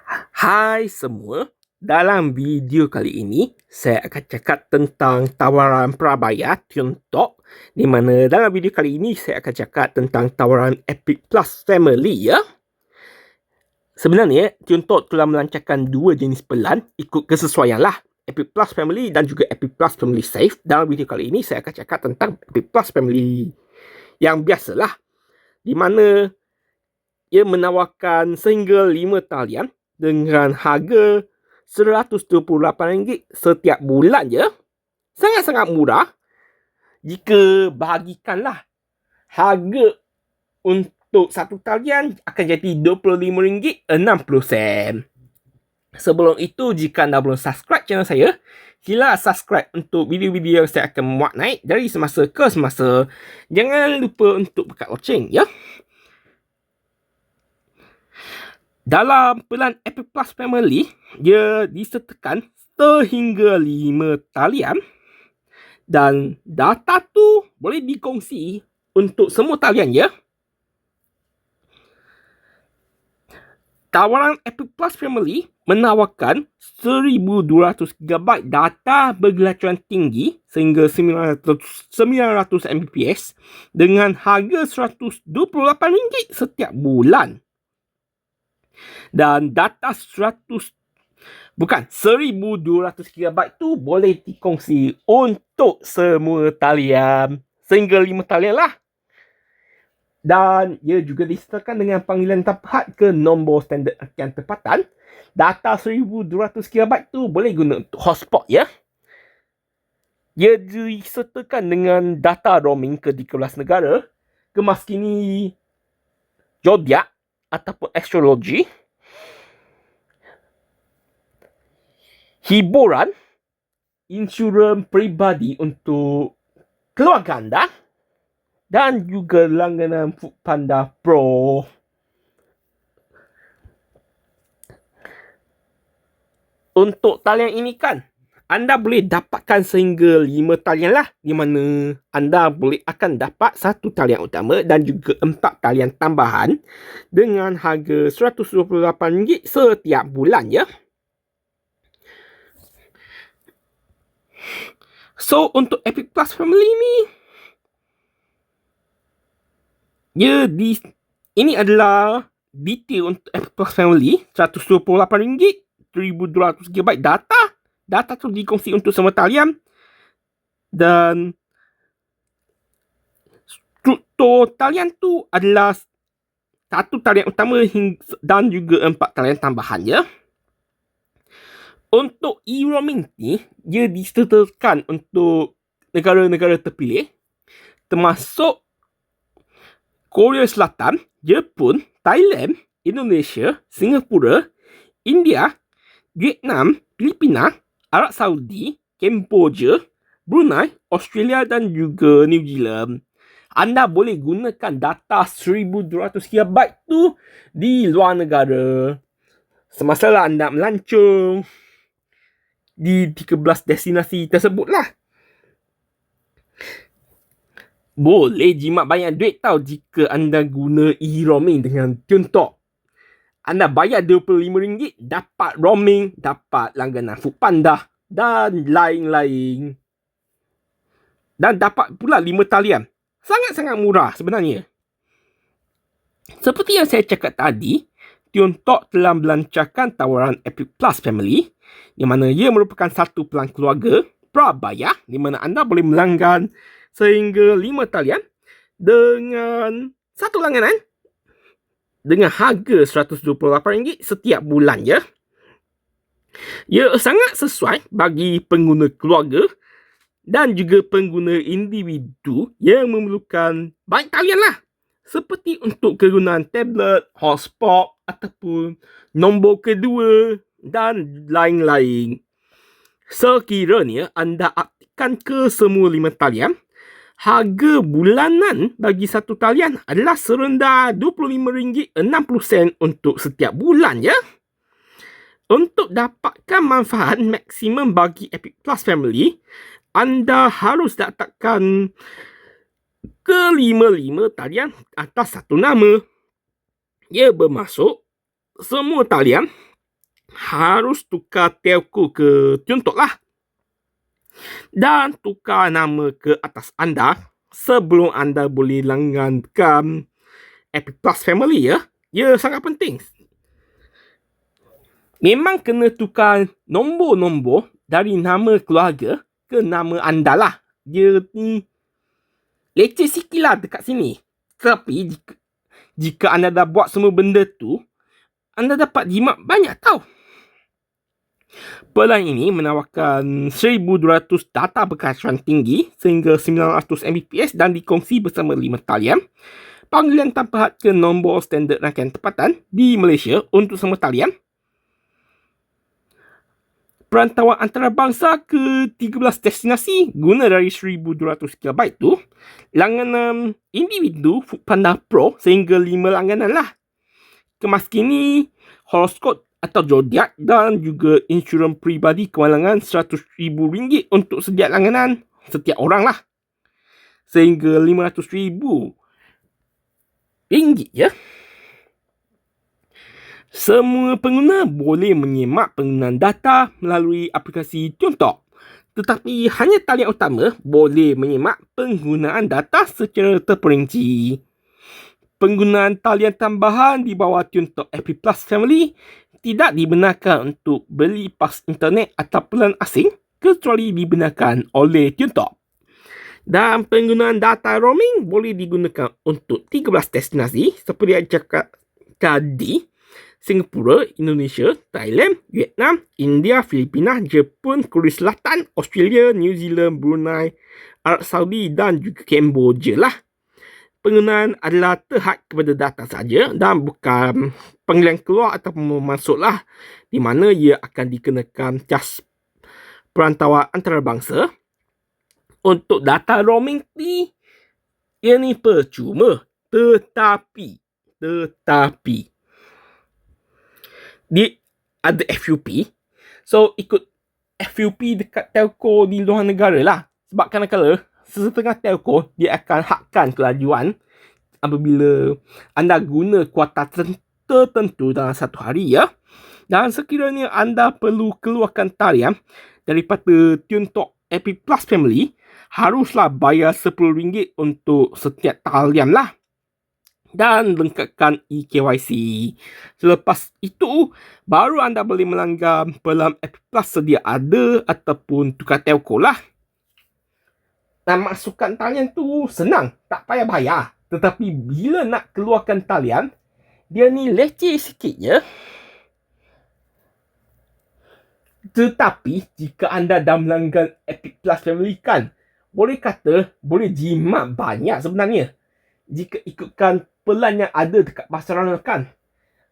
Hai semua, dalam video kali ini saya akan cakap tentang tawaran prabayar Tiontok, di mana dalam video kali ini saya akan cakap tentang tawaran Epic Plus Family ya. Sebenarnya Tiontok telah melancarkan dua jenis pelan ikut kesesuaian lah, Epic Plus Family dan juga Epic Plus Family Save. Dalam video kali ini saya akan cakap tentang Epic Plus Family yang biasalah, di mana ia menawarkan sehingga 5 talian dengan harga RM128 setiap bulan je. Sangat-sangat murah. Jika bahagikanlah harga untuk satu talian akan jadi RM25.60. Sebelum itu, jika anda belum subscribe channel saya, sila subscribe untuk video-video yang saya akan muat naik dari semasa ke semasa. Jangan lupa untuk buka loceng ya. Dalam pelan Epic Plus Family, dia disertakan sehingga 5 talian dan data tu boleh dikongsi untuk semua talian ya. Tawaran Epic Plus Family menawarkan 1200GB data bergelacuan tinggi sehingga 900 Mbps dengan harga RM128 setiap bulan. Dan data 1200GB tu boleh dikongsi untuk semua talian sehingga 5 talian lah. Dan ia juga disertakan dengan panggilan tepat ke nombor standard rakian tempatan. Data 1200GB tu boleh guna untuk hotspot ya. Ia disertakan dengan data roaming ke 13 negara, kemaskini zodiak ataupun astrologi, hiburan, insurans peribadi untuk keluarga anda, dan juga langganan Foodpanda Pro. Untuk talian ini kan, anda boleh dapatkan sehingga 5 talian lah, di mana anda boleh akan dapat satu talian utama dan juga 4 talian tambahan dengan harga RM128 setiap bulan ya. So untuk Epic Plus Family ni, ini adalah detail untuk Epic Plus Family. RM128, 1200GB data. Data tu dikongsi untuk semua talian. Dan struktur talian tu adalah satu talian utama dan juga 4 talian tambahan ya. Untuk e-roaming ni, dia disertakan untuk negara-negara terpilih termasuk Korea Selatan, Jepun, Thailand, Indonesia, Singapura, India, Vietnam, Filipina, Arab Saudi, Kemboja, Brunei, Australia dan juga New Zealand. Anda boleh gunakan data 1200GB tu di luar negara semasa anda melancong di 13 destinasi tersebut lah. Boleh jimat banyak duit tau jika anda guna e-roaming dengan Tiontok. Anda bayar RM25, dapat roaming, dapat langganan Foodpanda dan lain-lain. Dan dapat pula 5 talian. Sangat-sangat murah sebenarnya. Seperti yang saya cakap tadi, Tiontok telah melancarkan tawaran Epic Plus Family, di mana ia merupakan satu pelan keluarga prabayar, di mana anda boleh melanggan sehingga 5 talian dengan satu langganan dengan harga RM128 setiap bulan ya. Ia sangat sesuai bagi pengguna keluarga dan juga pengguna individu yang memerlukan banyak talian lah. Seperti untuk kegunaan tablet, hotspot ataupun nombor kedua dan lain-lain. Sekiranya anda aktifkan ke semua 5 talian, harga bulanan bagi satu talian adalah serendah RM25.60 untuk setiap bulan ya. Untuk dapatkan manfaat maksimum bagi Epic Plus Family, anda harus daftarkan ke 5 talian atas satu nama. Ia bermaksud semua talian harus tukar telco ke Tiontok lah. Dan tukar nama ke atas anda sebelum anda boleh langgankan Epic Plus Family ya. Ya, sangat penting. Memang kena tukar nombor-nombor dari nama keluarga ke nama anda lah. Dia ni leceh sikit lah dekat sini. Tapi jika anda dah buat semua benda tu, anda dapat jimat banyak tau. Pelan ini menawarkan 1200 data berkaitan tinggi sehingga 900 Mbps dan dikongsi bersama 5 talian. Panggilan tanpa had ke nombor standard rangkaian tempatan di Malaysia untuk semua talian. Perantauan antarabangsa ke 13 destinasi guna dari 1200 KB tu. Langganan individu Foodpanda Pro sehingga 5 langganan lah. Kemas kini horoskop atau zodiak dan juga insurans peribadi kewangangan RM100,000 untuk setiap langganan setiap orang lah. Sehingga RM500,000 ya. Semua pengguna boleh menyemak penggunaan data melalui aplikasi Tiontok. Tetapi hanya talian utama boleh menyemak penggunaan data secara terperinci. Penggunaan talian tambahan di bawah Tiontok Epic Plus Family tidak dibenarkan untuk beli pas internet atau pelan asing kecuali dibenarkan oleh Tiontok. Dan penggunaan data roaming boleh digunakan untuk 13 destinasi seperti yang cakap tadi. Singapura, Indonesia, Thailand, Vietnam, India, Filipina, Jepun, Korea Selatan, Australia, New Zealand, Brunei, Arab Saudi dan juga Kemboja lah. Penggunaan adalah terhad kepada data saja dan bukan panggilan keluar ataupun masuk lah, di mana ia akan dikenakan cas perantauan antarabangsa. Untuk data roaming ni, ia ni percuma. Tetapi dia ada FUP. So, ikut FUP dekat telco di luar negara lah. Sebab kadang-kadang setengah telco dia akan hadkan kelajuan apabila anda guna kuota tertentu dalam satu hari ya. Dan sekiranya anda perlu keluarkan talian daripada Tiontok Epic Plus Family, haruslah bayar RM10 untuk setiap talian lah. Dan lengkapkan eKYC. Selepas itu, baru anda boleh melanggar pelan Epic Plus sedia ada ataupun tukar telco lah. Dan masukkan talian tu senang, tak payah bayar. Tetapi bila nak keluarkan talian, dia ni leceh sikit je. Tetapi jika anda dah melanggar Epic Plus Family kan, boleh kata boleh jimat banyak sebenarnya. Jika ikutkan pelan yang ada dekat pasaran kan,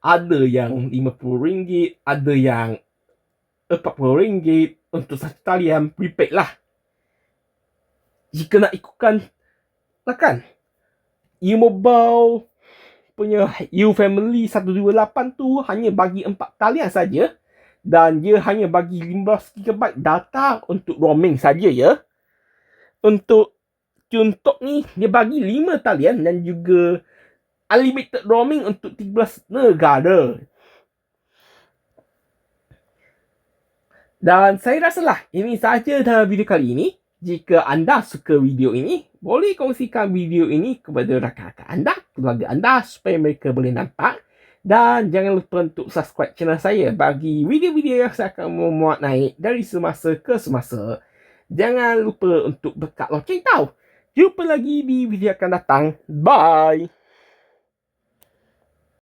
ada yang RM50, ada yang RM40 untuk satu talian prepaid lah. Jika nak ikutkan lah kan, U-Mobile punya U-Family 128 tu hanya bagi 4 talian saja dan dia hanya bagi 15GB data untuk roaming saja ya. Untuk Tiontok ni dia bagi 5 talian dan juga unlimited roaming untuk 13 negara. Dan saya rasalah ini sahaja dalam video kali ini. Jika anda suka video ini, boleh kongsikan video ini kepada rakan-rakan anda, keluarga anda supaya mereka boleh nampak. Dan jangan lupa untuk subscribe channel saya bagi video-video yang saya akan memuat naik dari semasa ke semasa. Jangan lupa untuk tekan loceng tau. Jumpa lagi di video akan datang. Bye!